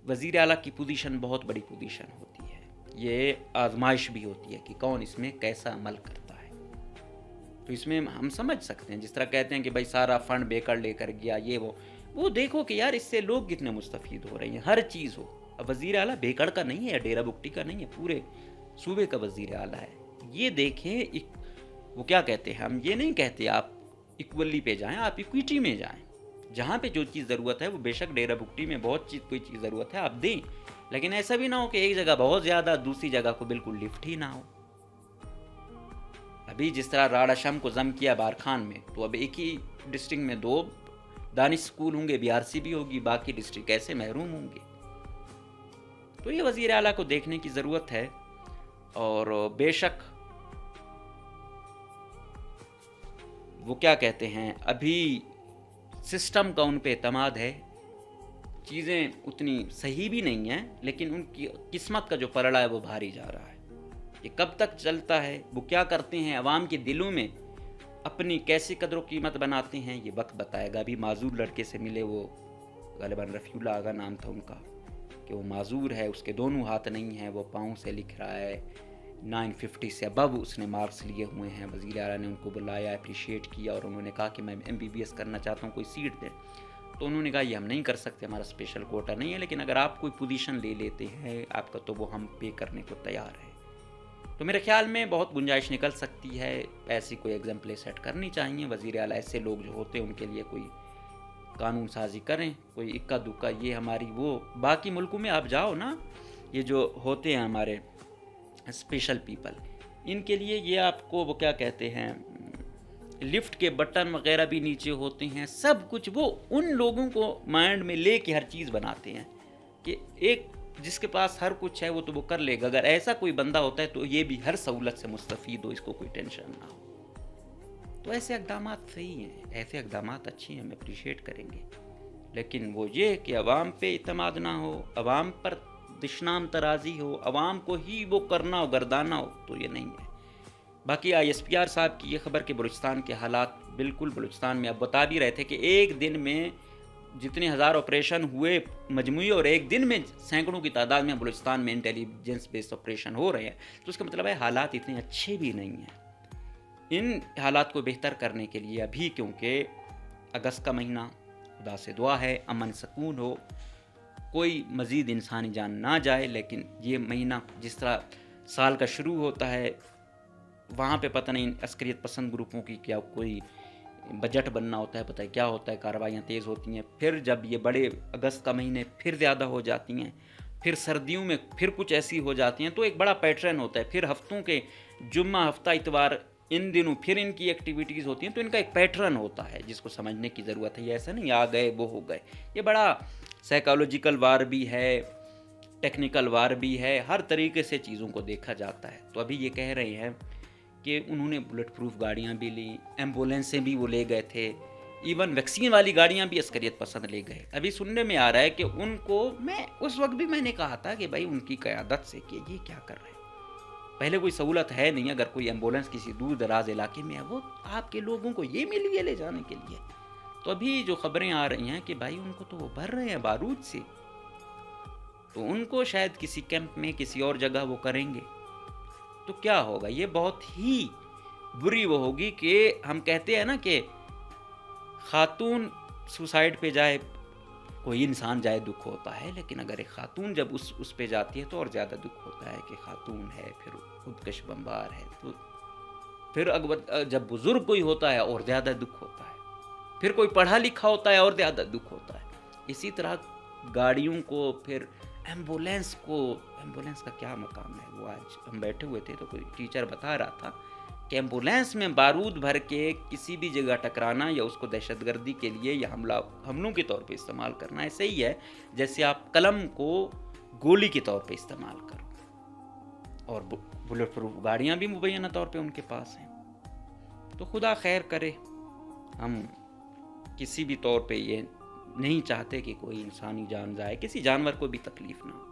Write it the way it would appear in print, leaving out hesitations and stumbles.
वज़ीर आला की पोजीशन बहुत बड़ी पोजीशन होती है, ये आजमाइश भी होती है कि कौन इसमें कैसा अमल करता है। तो इसमें हम समझ सकते हैं, जिस तरह कहते हैं कि भाई सारा फंड बेकर लेकर गया, ये वो देखो कि यार इससे लोग कितने मुस्तफ़ीद हो रहे हैं, हर चीज़ हो। अब वज़ीर आला बेकड़ का नहीं है, डेरा बुगटी का नहीं है, पूरे सूबे का वज़ीर आला है। ये देखें, वो क्या कहते हैं, हम ये नहीं कहते आप इक्वली पे जाएं, आप इक्विटी में जाएं। जहाँ पे जो चीज़ ज़रूरत है, वो बेशक डेरा बुगटी में बहुत कोई चीज़ ज़रूरत है आप दें, लेकिन ऐसा भी ना हो कि एक जगह बहुत ज़्यादा, दूसरी जगह को बिल्कुल लिफ्ट ही ना हो। अभी जिस तरह राड़ा शम को जम किया बारखान में, तो अब एक ही डिस्ट्रिक्ट में 2 दानिश स्कूल होंगे, BRC भी होगी, बाकी डिस्ट्रिक्ट ऐसे महरूम होंगे। तो ये वज़ीर आला को देखने की ज़रूरत है। और बेशक वो क्या कहते हैं, अभी सिस्टम का उन पे एतमाद है, चीज़ें उतनी सही भी नहीं हैं, लेकिन उनकी किस्मत का जो पलड़ा है वो भारी जा रहा है। ये कब तक चलता है, वो क्या करते हैं, अवाम के दिलों में अपनी कैसी कदर कीमत बनाते हैं, ये वक्त बताएगा। अभी माजूर लड़के से मिले, वो ग़ालिबन रफ़ीउल्लाह आगा नाम था उनका, कि वो माजूर है, उसके दोनों हाथ नहीं हैं, वो पाँव से लिख रहा है, 950 से अबव उसने मार्क्स लिए हुए हैं। वज़ीर आला ने उनको बुलाया, अप्रिशिएट किया, और उन्होंने कहा कि मैं MBBS करना चाहता हूँ, कोई सीट दें। तो उन्होंने कहा ये हम नहीं कर सकते, हमारा स्पेशल कोटा नहीं है, लेकिन अगर आप कोई पोजीशन ले लेते हैं आपका, तो वो हम पे करने को तैयार है। तो मेरे ख्याल में बहुत गुंजाइश निकल सकती है, ऐसी कोई एग्जाम्पलें सेट करनी चाहिए। वज़ीर आला ऐसे लोग जो होते हैं उनके लिए कोई कानून साजी करें, कोई इक्का दुक्का, ये हमारी वो बाकी मुल्कों में आप जाओ ना, ये जो होते हैं हमारे स्पेशल पीपल, इनके लिए ये आपको वो क्या कहते हैं, लिफ्ट के बटन वगैरह भी नीचे होते हैं, सब कुछ वो उन लोगों को माइंड में ले के हर चीज़ बनाते हैं कि एक जिसके पास हर कुछ है वो तो वो कर लेगा। अगर ऐसा कोई बंदा होता है तो ये भी हर सहूलत से मुस्तफ़ीद हो, इसको कोई टेंशन ना हो। तो ऐसे इक़दाम सही हैं, ऐसे इक़दाम अच्छे हैं, हम अप्रिशिएट करेंगे। लेकिन वो ये कि अवाम पे इतमाद ना हो, अवाम पर दिशनाम तराजी हो, अवाम को ही वो करना हो, गर्दाना हो, तो ये नहीं है। बाकी ISPR साहब की ये खबर कि बलूचिस्तान के हालात, बिल्कुल बलूचिस्तान में अब बता भी रहे थे कि एक दिन में जितने हज़ार ऑपरेशन हुए मजमूई, और एक दिन में सैकड़ों की तादाद में बलूचिस्तान में इंटेलिजेंस बेस्ड ऑपरेशन हो रहे हैं, तो उसका मतलब है हालात इतने अच्छे भी नहीं हैं। इन हालात को बेहतर करने के लिए अभी, क्योंकि अगस्त का महीना, खुदा से दुआ है अमन सकून हो, कोई मज़ीद इंसानी जान ना जाए, लेकिन ये महीना जिस तरह साल का शुरू होता है, वहाँ पे पता नहीं अस्करियत पसंद ग्रुपों की क्या कोई बजट बनना होता है, पता है क्या होता है, कार्रवाइयाँ तेज़ होती हैं, फिर जब ये बड़े अगस्त का महीने फिर ज़्यादा हो जाती हैं, फिर सर्दियों में फिर कुछ ऐसी हो जाती हैं, तो एक बड़ा पैटर्न होता है। फिर हफ्तों के जुम्मा, हफ्ता, इतवार, इन दिनों फिर इनकी एक्टिविटीज़ होती हैं, तो इनका एक पैटर्न होता है जिसको समझने की ज़रूरत है। ये ऐसा नहीं आ गए वो हो गए, ये बड़ा साइकोलॉजिकल वार भी है, टेक्निकल वार भी है, हर तरीके से चीज़ों को देखा जाता है। तो अभी ये कह रहे हैं कि उन्होंने बुलेट प्रूफ गाड़ियाँ भी ली, एम्बुलेंसें भी वो ले गए थे, इवन वैक्सीन वाली गाड़ियाँ भी अस्करियत पसंद ले गए। अभी सुनने में आ रहा है कि उनको, मैं उस वक्त भी मैंने कहा था कि भाई उनकी क़यादत से कि ये क्या कर रहे हैं, पहले कोई सहूलत है नहीं, अगर कोई एम्बुलेंस किसी दूर दराज इलाके में है, वो आपके लोगों को ये मिली है ले जाने के लिए। तो अभी जो खबरें आ रही हैं कि भाई उनको तो वो भर रहे हैं बारूद से, तो उनको शायद किसी कैंप में किसी और जगह वो करेंगे, तो क्या होगा, ये बहुत ही बुरी वो होगी कि हम कहते हैं ना कि खातून सुसाइड पे जाए, कोई इंसान जाए दुख होता है, लेकिन अगर एक खातून जब उस पे जाती है तो और ज़्यादा दुख होता है कि खातून है, फिर खुदकश बमबार है, तो फिर अगर जब बुज़ुर्ग कोई होता है और ज़्यादा दुख होता है, फिर कोई पढ़ा लिखा होता है और ज़्यादा दुख होता है। इसी तरह गाड़ियों को, फिर एम्बुलेंस को, एम्बुलेंस का क्या मकाम है, वो आज हम बैठे हुए थे तो कोई टीचर बता रहा था कि एम्बुलेंस में बारूद भर के किसी भी जगह टकराना या उसको दहशतगर्दी के लिए या हमलों के तौर पे इस्तेमाल करना ऐसे ही है जैसे आप कलम को गोली के तौर पे इस्तेमाल करो। और बुलेट प्रूफ गाड़ियाँ भी मुबैना तौर पे उनके पास हैं। तो खुदा खैर करे, हम किसी भी तौर पे ये नहीं चाहते कि कोई इंसानी जान जाए, किसी जानवर को भी तकलीफ़ ना हो।